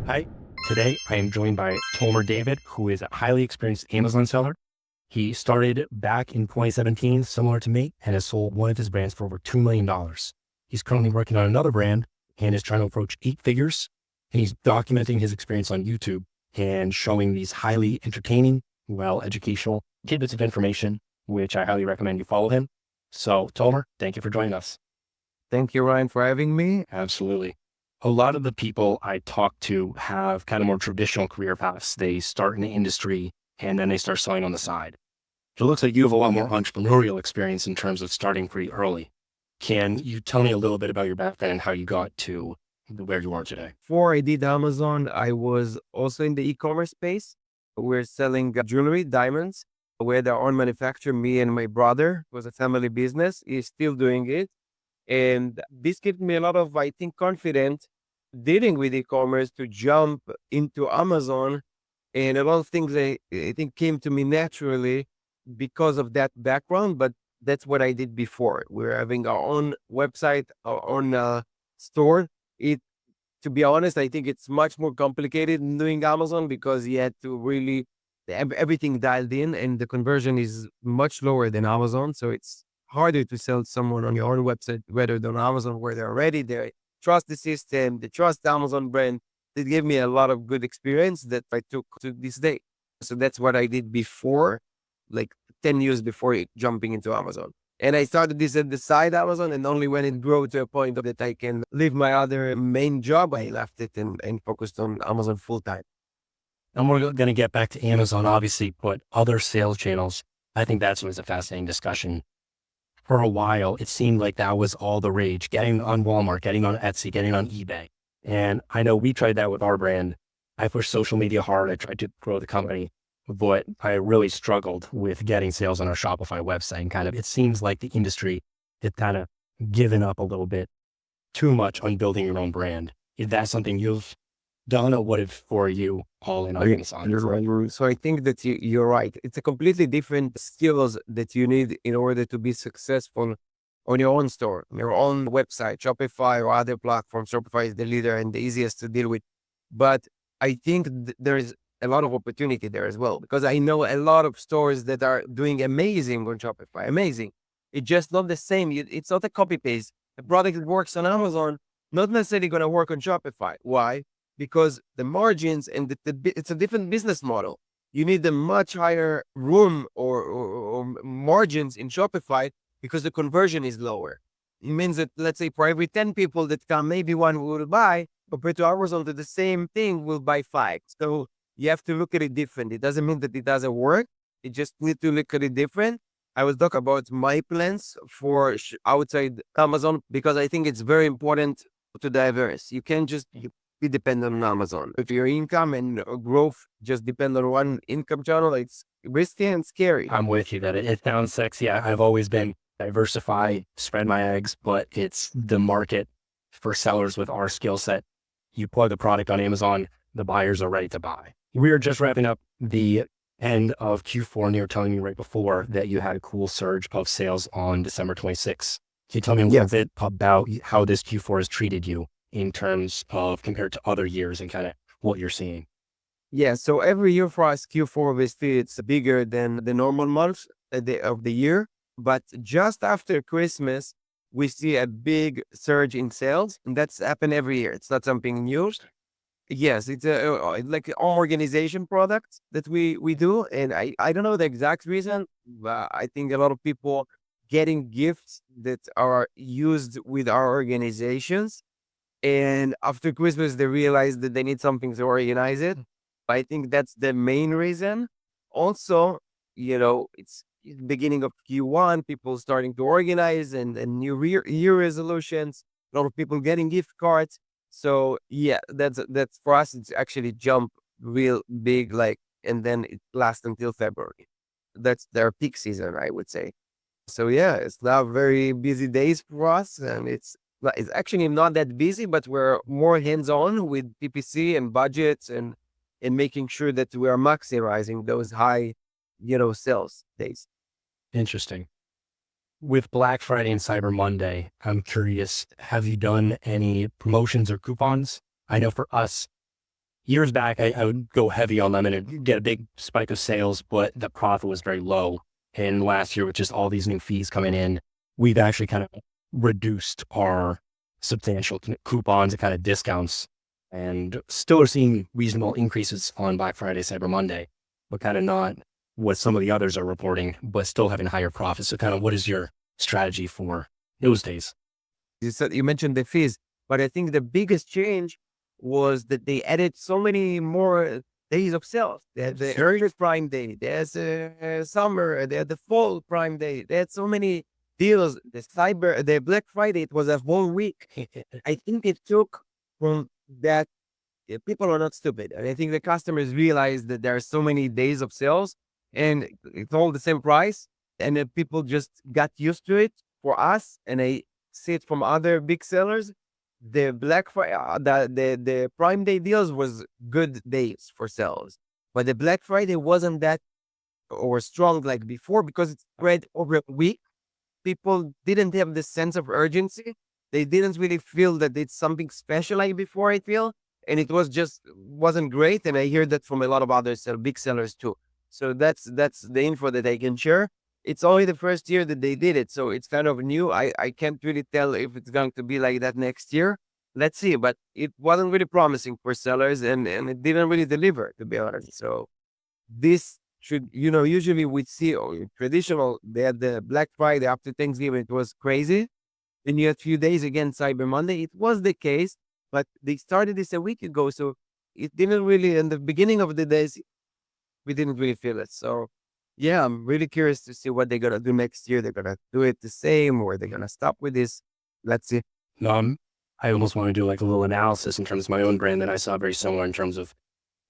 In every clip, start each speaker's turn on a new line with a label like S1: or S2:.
S1: Hi. Today, I am joined by Tomer David, who is a highly experienced Amazon seller. He started back in 2017, similar to me, and has sold one of his brands for over $2 million. He's currently working on another brand and is trying to approach 8 figures. And he's documenting his experience on YouTube and showing these highly entertaining, educational tidbits of information, which I highly recommend you follow him. So, Tomer, thank you for joining us.
S2: Thank you, Ryan, for having me.
S1: Absolutely. A lot of the people I talk to have kind of more traditional career paths. They start in the industry and then they start selling on the side. So it looks like you have a lot more entrepreneurial experience in terms of starting pretty early. Can you tell me a little bit about your background and how you got to where you are today?
S2: Before I did Amazon, I was also in the e-commerce space. We're selling jewelry, diamonds. We had our own manufacturer, me and my brother. It was a family business. He's still doing it. And this gave me a lot of, I think, confidence dealing with e-commerce to jump into Amazon. And a lot of things I think came to me naturally because of that background. But that's what I did before. We're having our own website, our own store. It, to be honest, I think it's much more complicated than doing Amazon because you had to really have everything dialed in, and the conversion is much lower than Amazon. So it's harder to sell someone on your own website rather than Amazon, where they're already there. Trust the system, they trust the Amazon brand. It gave me a lot of good experience that I took to this day. So that's what I did before, like 10 years before jumping into Amazon. And I started this at the side Amazon, and only when it grew to a point that I can leave my other main job, I left it and focused on Amazon full time.
S1: And we're going to get back to Amazon, obviously, but other sales channels, I think that's always a fascinating discussion. For a while, it seemed like that was all the rage, getting on Walmart, getting on Etsy, getting on eBay. And I know we tried that with our brand. I pushed social media hard. I tried to grow the company, but I really struggled with getting sales on our Shopify website. And it seems like the industry had kind of given up a little bit too much on building your own brand. Is that something you've done, or what if for you all in on Amazon?
S2: You're right. So I think that you're right. It's a completely different skills that you need in order to be successful on your own store, your own website, Shopify or other platforms. Shopify is the leader and the easiest to deal with. But I think there is a lot of opportunity there as well, because I know a lot of stores that are doing amazing on Shopify, amazing. It's just not the same. It's not a copy paste. A product that works on Amazon, not necessarily going to work on Shopify. Why? Because the margins and it's a different business model. You need a much higher room or margins in Shopify because the conversion is lower. It means that, let's say, for every 10 people that come, maybe one will buy, compared to Amazon, to the same thing will buy 5. So you have to look at it different. It doesn't mean that it doesn't work. You just need to look at it different. I will talk about my plans for outside Amazon because I think it's very important to diverse. You can't just be dependent on Amazon. If your income and growth just depend on one income channel, it's risky and scary.
S1: I'm with you that it sounds sexy. I've always been diversify, spread my eggs, but it's the market for sellers with our skill set. You plug a product on Amazon, the buyers are ready to buy. We are just wrapping up the end of Q4, and you were telling me right before that you had a cool surge of sales on December 26th. Can you tell me a little bit about how this Q4 has treated you in terms of compared to other years and kind of what you're seeing?
S2: Yeah, so every year for us, Q4 obviously it's bigger than the normal months of the year. But just after Christmas, we see a big surge in sales, and that's happened every year. It's not something new. Yes, it's like an organization product that we do, and I don't know the exact reason, but I think a lot of people getting gifts that are used with our organizations, and after Christmas they realize that they need something to organize it. I think that's the main reason. Also, it's beginning of Q1, people starting to organize and new year resolutions. A lot of people getting gift cards. So yeah, that's for us. It's actually jump real big, like, and then it lasts until February. That's their peak season, I would say. So yeah, it's now very busy days for us, and it's actually not that busy, but we're more hands on with PPC and budgets and making sure that we are maximizing those high, sales days.
S1: Interesting. With Black Friday and Cyber Monday, I'm curious, have you done any promotions or coupons? I know for us, years back, I would go heavy on them and it'd get a big spike of sales, but the profit was very low. And last year, with just all these new fees coming in, we've actually kind of reduced our substantial coupons and kind of discounts, and still are seeing reasonable increases on Black Friday, Cyber Monday, but kind of not what some of the others are reporting, but still having higher profits. So kind of what is your strategy for those days?
S2: You mentioned the fees, but I think the biggest change was that they added so many more days of sales. They had the early Prime Day, there's summer, they had the fall Prime Day. They had so many deals. The Black Friday, it was a whole week. I think it took from that. People are not stupid. And I think the customers realized that there are so many days of sales and it's all the same price. And then people just got used to it. For us, and I see it from other big sellers, the Black Friday, the Prime Day deals was good days for sales, but the Black Friday wasn't that or strong like before because it spread over a week. People didn't have this sense of urgency. They didn't really feel that it's something special like before, I feel. And it was just wasn't great. And I hear that from a lot of other big sellers too. So that's the info that I can share. It's only the first year that they did it. So it's kind of new. I can't really tell if it's going to be like that next year. Let's see. But it wasn't really promising for sellers and it didn't really deliver, to be honest. So this should, usually we see traditional, they had the Black Friday after Thanksgiving, it was crazy. Then you had a few days again, Cyber Monday. It was the case, but they started this a week ago. So it didn't really, in the beginning of the days, we didn't really feel it. So yeah, I'm really curious to see what they're going to do next year. They're going to do it the same or they're going to stop with this. Let's see.
S1: I almost want to do like a little analysis in terms of my own brand that I saw very similar in terms of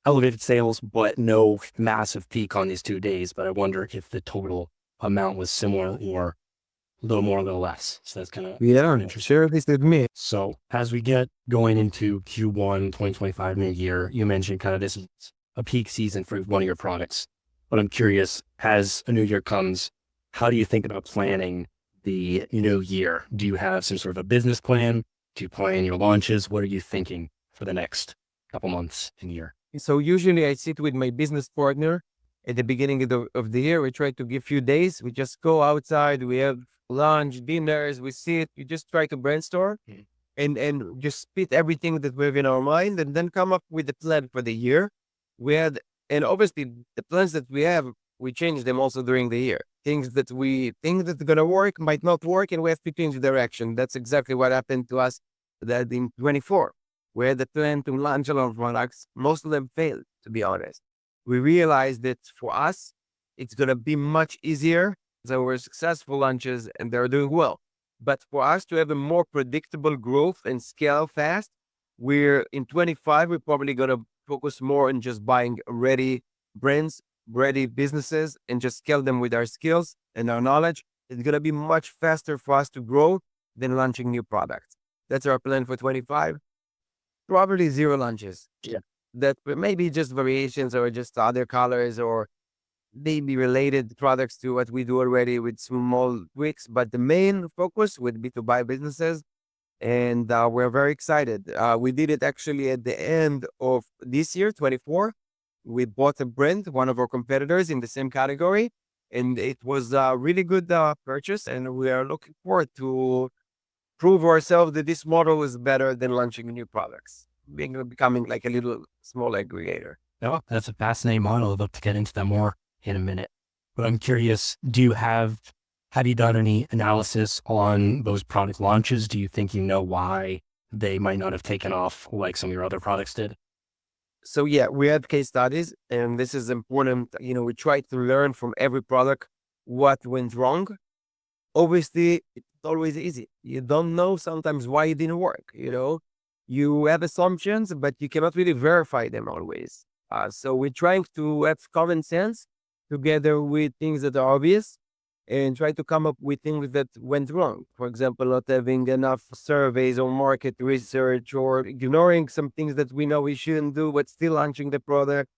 S1: elevated sales, but no massive peak on these 2 days. But I wonder if the total amount was similar or a little more, a little less. So that's kind of
S2: interesting. Sure, at least with me.
S1: So as we get going into Q1 2025 mid-year, you mentioned kind of this is a peak season for one of your products. But I'm curious, as a new year comes, how do you think about planning the new year? Do you have some sort of a business plan? Do you plan your launches? What are you thinking for the next couple months and year?
S2: So usually I sit with my business partner at the beginning of the year. We try to give few days. We just go outside. We have lunch, dinners. We sit. We just try to brainstorm and just spit everything that we have in our mind and then come up with a plan for the year. And obviously the plans that we have, we change them also during the year. Things that we think that are going to work might not work and we have to change direction. That's exactly what happened to us that in 24. We had the plan to launch a lot of products. Most of them failed, to be honest. We realized that for us, it's going to be much easier. So we're successful launches and they're doing well. But for us to have a more predictable growth and scale fast, we're in 25, we're probably going to focus more on just buying ready brands, ready businesses, and just scale them with our skills and our knowledge. It's going to be much faster for us to grow than launching new products. That's our plan for 25. Probably zero launches.
S1: Yeah.
S2: That maybe just variations or just other colors or maybe related products to what we do already with small tweaks. But the main focus would be to buy businesses. And we're very excited. We did it actually at the end of this year, 24. We bought a brand, one of our competitors in the same category. And it was a really good purchase. And we are looking forward to prove ourselves that this model is better than launching new products, becoming like a little small aggregator.
S1: Oh, that's a fascinating model. I'd love to get into that more in a minute. But I'm curious, have you done any analysis on those product launches? Do you think you know why they might not have taken off like some of your other products did?
S2: So yeah, we had case studies and this is important. We try to learn from every product what went wrong. Obviously, it's always easy. You don't know sometimes why it didn't work. You have assumptions, but you cannot really verify them always. So we're trying to have common sense together with things that are obvious and try to come up with things that went wrong. For example, not having enough surveys or market research or ignoring some things that we know we shouldn't do, but still launching the product.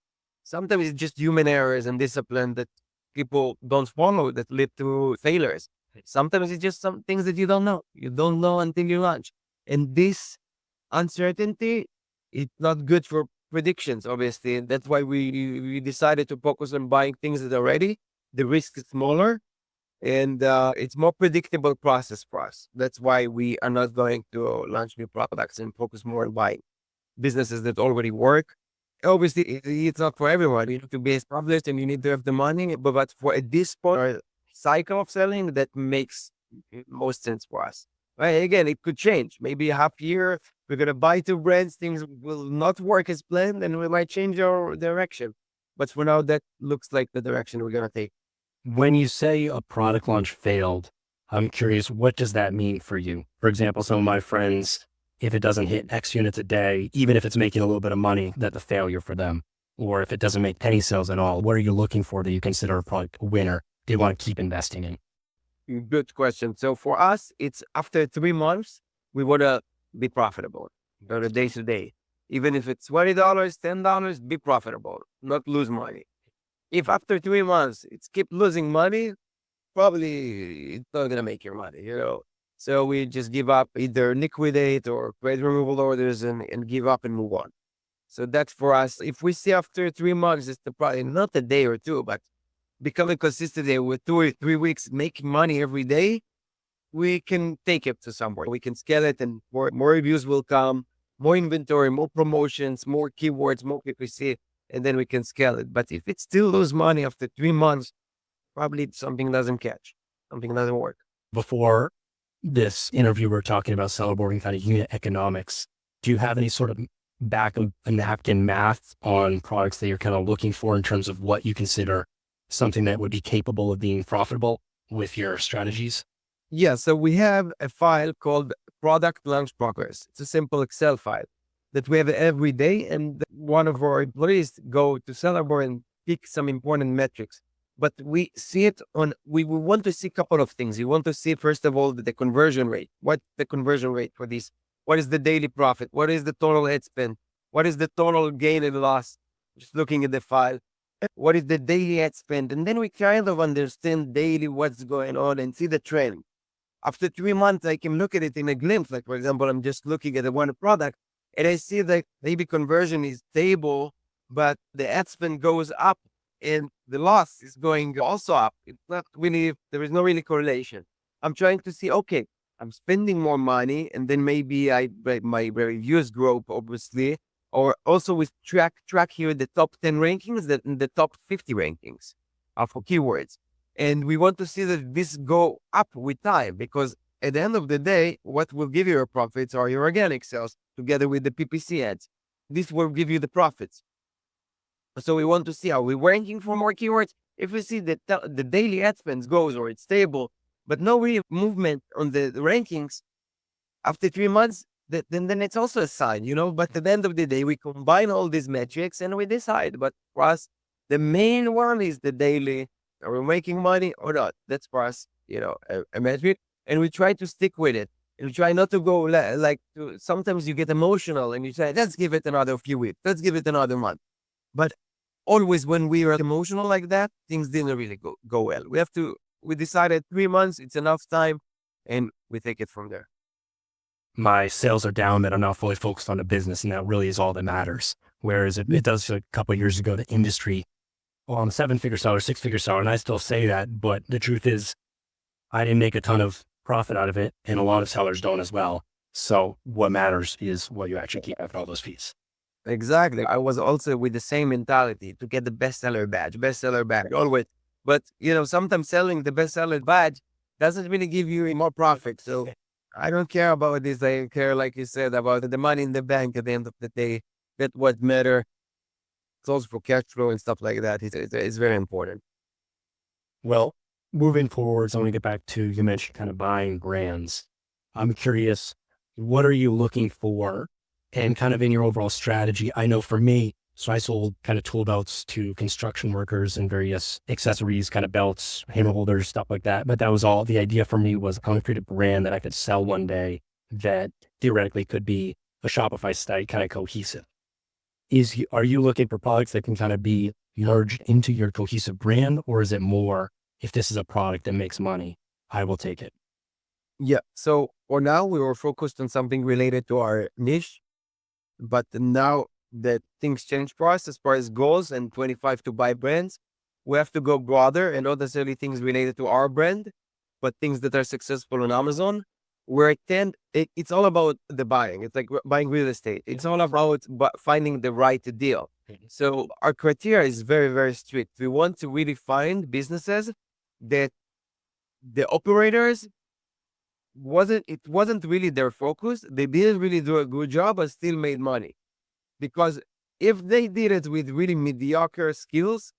S2: Sometimes it's just human errors and discipline that people don't follow that lead to failures. Sometimes it's just some things that you don't know. You don't know until you launch. And this uncertainty, it's not good for predictions, obviously. And that's why we decided to focus on buying things that are ready. The risk is smaller and it's more predictable process for us. That's why we are not going to launch new products and focus more on buying businesses that already work. Obviously, it's not for everyone. You need to be established and you need to have the money. But for at this point, or cycle of selling, that makes most sense for us. Right? Again, it could change. Maybe a half year, we're going to buy two brands, things will not work as planned, and we might change our direction. But for now, that looks like the direction we're going to take.
S1: When you say a product launch failed, I'm curious, what does that mean for you? For example, some of my friends, if it doesn't hit X units a day, even if it's making a little bit of money, that's a failure for them. Or if it doesn't make any sales at all, what are you looking for that you consider a product a winner? Do you want to keep investing in?
S2: Good question. So for us, it's after 3 months, we want to be profitable on a day to day. Even if it's $20, $10, be profitable, not lose money. If after 3 months it's keep losing money, probably it's not gonna make your money, you know. So we just give up, either liquidate or create removal orders and give up and move on. So that's for us. If we see after 3 months, it's probably not a day or two, but becoming consistent there with 2 or 3 weeks, making money every day, we can take it to somewhere. We can scale it and more reviews will come, more inventory, more promotions, more keywords, more PPC, and then we can scale it. But if it still lose money after 3 months, probably something doesn't catch, something doesn't work.
S1: Before this interview, we're talking about celebrating kind of unit economics. Do you have any sort of back of a napkin math on products that you're kind of looking for in terms of what you consider something that would be capable of being profitable with your strategies?
S2: Yeah, so we have a file called product launch progress. It's a simple Excel file that we have every day, and one of our employees go to Celebrate and pick some important metrics. But we see it on, we want to see a couple of things. We want to see, first of all, the conversion rate. What's the conversion rate for this? What is the daily profit? What is the total ad spend? What is the total gain and loss? Just looking at the file. What is the daily ad spend? And then we kind of understand daily what's going on and see the trend. After 3 months, I can look at it in a glimpse. Like, for example, I'm just looking at the one product and I see that maybe conversion is stable, but the ad spend goes up and the loss is going also up. It's not really, there is no really correlation. I'm trying to see, okay, I'm spending more money and then maybe my reviews grow, obviously, or also we track here the top 10 rankings, the top 50 rankings for keywords. And we want to see that this go up with time, because at the end of the day, what will give you your profits are your organic sales together with the PPC ads. This will give you the profits. So we want to see, are we ranking for more keywords? If we see that the daily ad spend goes or it's stable, but no real movement on the rankings after 3 months, then it's also a sign, you know. But at the end of the day, we combine all these metrics and we decide. But for us, the main one is the daily. Are we making money or not? That's for us, you know, a metric. And we try to stick with it. And we try not to go sometimes you get emotional and you say, let's give it another few weeks. Let's give it another month. But always when we are emotional like that, things didn't really go well. We decided 3 months, it's enough time, and we take it from there.
S1: My sales are down, that I'm not fully focused on the business, and that really is all that matters. Whereas it does a couple of years ago, the industry, well, I'm a 7-figure seller, 6-figure seller, and I still say that, but the truth is I didn't make a ton of profit out of it, and a lot of sellers don't as well. So what matters is what you actually keep after all those fees.
S2: Exactly. I was also with the same mentality to get the bestseller badge, always. But, you know, sometimes selling the bestseller badge doesn't really give you more profit. So I don't care about this. I care, like you said, about the money in the bank at the end of the day. That's what matter. It's also for cash flow and stuff like that. It's very important.
S1: Well, moving forward, so I want to get back to, you mentioned kind of buying brands. I'm curious, what are you looking for and kind of in your overall strategy? I know for me, so I sold kind of tool belts to construction workers and various accessories, kind of belts, hammer holders, stuff like that. But that was all, the idea for me was I want to create a brand that I could sell one day that theoretically could be a Shopify site, kind of cohesive. Are you looking for products that can kind of be merged into your cohesive brand, or is it more, if this is a product that makes money, I will take it?
S2: Yeah. So for now, we were focused on something related to our niche, but now that things change for us as far as goals and 25 to buy brands. We have to go broader and not necessarily things related to our brand, but things that are successful on Amazon. Where it's all about the buying. It's like buying real estate. It's all about finding the right deal. So our criteria is very, very strict. We want to really find businesses that the operators wasn't really their focus. They didn't really do a good job, but still made money. Because if they did it with really mediocre skills,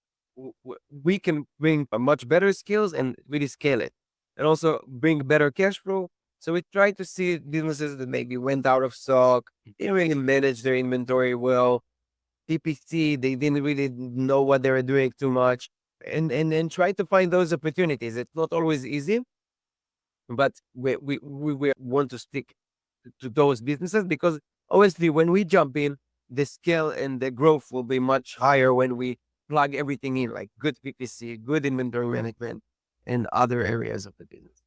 S2: we can bring a much better skills and really scale it, and also bring better cash flow. So we try to see businesses that maybe went out of stock, didn't really manage their inventory well, PPC, they didn't really know what they were doing too much, and try to find those opportunities. It's not always easy, but we want to stick to those businesses because obviously when we jump in, the scale and the growth will be much higher when we plug everything in, like good PPC, good inventory management, and other areas of the business.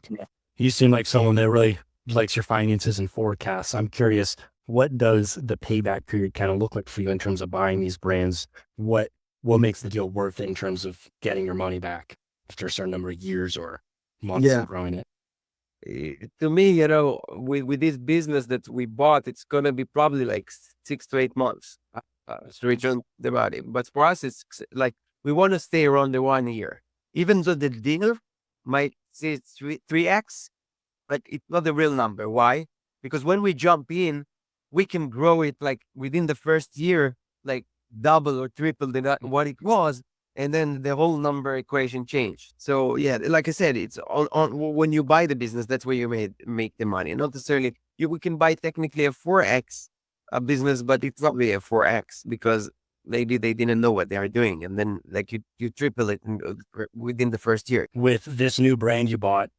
S1: Yeah. You seem like someone that really likes your finances and forecasts. I'm curious, what does the payback period kind of look like for you in terms of buying these brands? What makes the deal worth it in terms of getting your money back after a certain number of years or months of growing it?
S2: To me, with this business that we bought, it's gonna be probably like 6 to 8 months to return the money. But for us, it's like we want to stay around the 1 year, even though the dealer might say it's 3x, but it's not the real number. Why? Because when we jump in, we can grow it like within the first year, like double or triple what it was, and then the whole number equation changed. So yeah, like I said, it's on when you buy the business, that's where you make the money. Not necessarily we can buy technically a 4x a business, but it's not really a 4x because maybe they didn't know what they are doing, and then like you triple it within the first year.
S1: With this new brand you bought,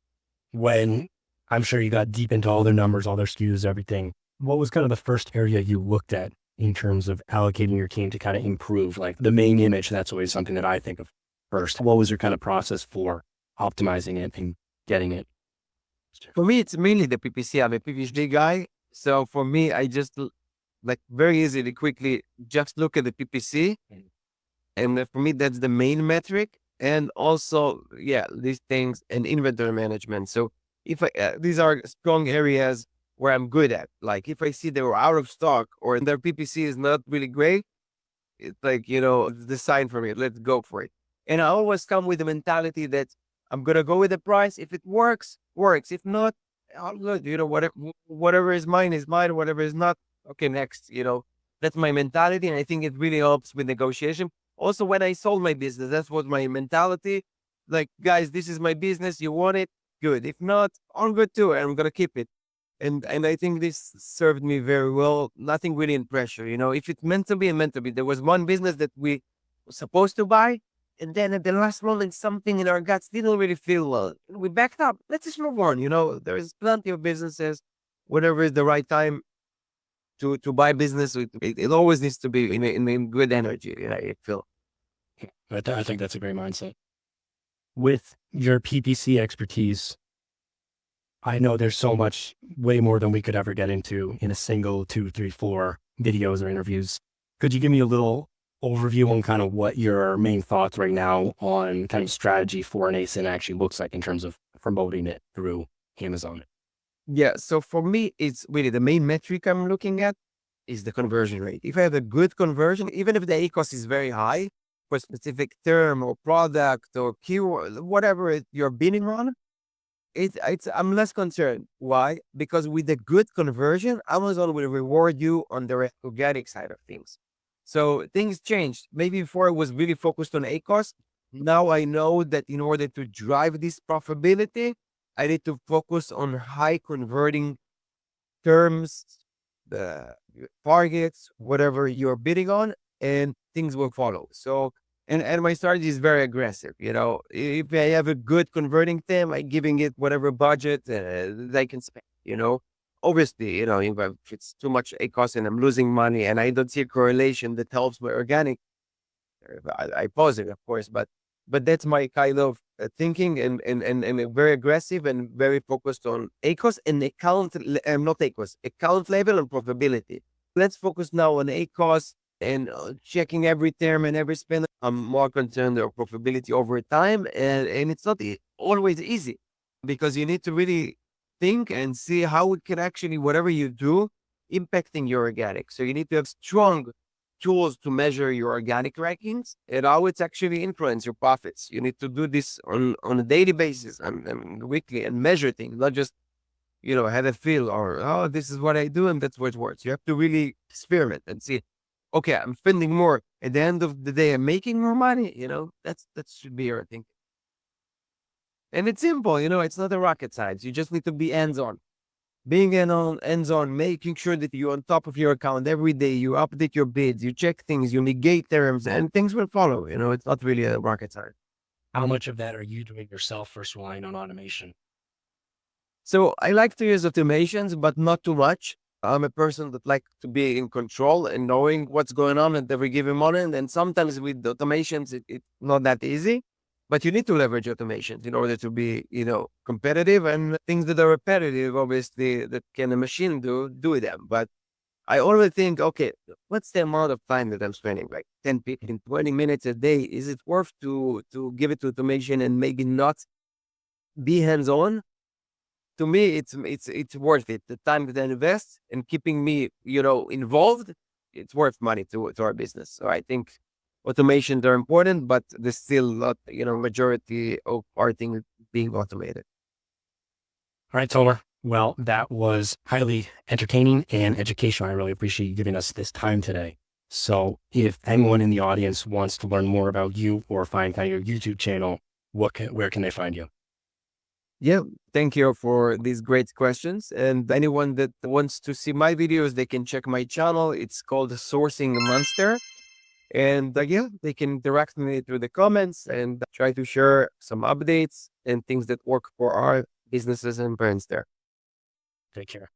S1: when I'm sure you got deep into all their numbers, all their SKUs, everything, what was kind of the first area you looked at in terms of allocating your team to kind of improve, like the main image? That's always something that I think of first. What was your kind of process for optimizing it and getting it?
S2: For me, it's mainly the PPC. I'm a PPC guy. So for me, I just like very easily, quickly, just look at the PPC. And for me, that's the main metric. And also, yeah, these things and inventory management. So if these are strong areas where I'm good at, like if I see they were out of stock or their PPC is not really great, it's like, it's the sign for me. Let's go for it. And I always come with the mentality that I'm going to go with the price. If it works, works. If not, I'll good. Whatever is mine is mine. Whatever is not, okay, next. That's my mentality. And I think it really helps with negotiation. Also, when I sold my business, that's what my mentality. Like, guys, this is my business. You want it? Good. If not, all good too. And I'm going to keep it. And I think this served me very well. Nothing really in pressure. If it's meant to be, and meant to be. There was one business that we were supposed to buy. And then at the last moment, something in our guts didn't really feel well. We backed up. Let's just move on. There's plenty of businesses, whatever is the right time to buy business. It always needs to be in good energy. I feel.
S1: I think that's a great mindset. With your PPC expertise, I know there's so much, way more than we could ever get into in a single 2, 3, 4 videos or interviews. Could you give me a little overview on kind of what your main thoughts right now on kind of strategy for an ASIN actually looks like in terms of promoting it through Amazon?
S2: Yeah. So for me, it's really the main metric I'm looking at is the conversion rate. If I have a good conversion, even if the ACOS is very high for a specific term or product or keyword, whatever you're bidding on, I'm less concerned. Why? Because with a good conversion, Amazon will reward you on the organic side of things. So things changed. Maybe before I was really focused on ACOS. Now I know that in order to drive this profitability, I need to focus on high converting terms, the targets, whatever you're bidding on, and things will follow. So, and my strategy is very aggressive. If I have a good converting team, I'm giving it whatever budget they can spend. Obviously, if it's too much ACOS and I'm losing money and I don't see a correlation that helps my organic, I pause it, of course, but that's my kind of thinking and very aggressive and very focused on ACOS and account, not ACOS, account level and profitability. let's focus now on ACOS and checking every term and every spend. I'm more concerned of profitability over time. And it's not always easy because you need to really think and see how it can actually, whatever you do, impacting your organic. So you need to have strong tools to measure your organic rankings and how it's actually influence your profits. You need to do this on a daily basis and weekly and measure things, not just have a feel or, oh, this is what I do and that's what works. You have to really experiment and see, okay, I'm spending more. At the end of the day, I'm making more money. That should be your thing. And it's simple, it's not a rocket science. You just need to be hands-on. Being hands-on, making sure that you're on top of your account every day, you update your bids, you check things, you negate terms, and things will follow. It's not really a rocket science.
S1: How much of that are you doing yourself versus relying on automation?
S2: So I like to use automations, but not too much. I'm a person that like to be in control and knowing what's going on at every given moment. And sometimes with the automations, it's not that easy, but you need to leverage automations in order to be, competitive, and things that are repetitive, obviously, that can a machine do them. But I always think, okay, what's the amount of time that I'm spending? Like 10, 15, 20 minutes a day. Is it worth to give it to automation and maybe not be hands-on? To me, it's worth it. The time that I invest and keeping me, involved, it's worth money to our business. So I think automations are important, but there's still not, majority of our thing being automated.
S1: All right, Tomer. Well, that was highly entertaining and educational. I really appreciate you giving us this time today. So if anyone in the audience wants to learn more about you or find kind of your YouTube channel, where can they find you?
S2: Yeah, thank you for these great questions. And anyone that wants to see my videos, they can check my channel. It's called Sourcing Monster. And yeah, they can direct me through the comments and try to share some updates and things that work for our businesses and brands there.
S1: Take care.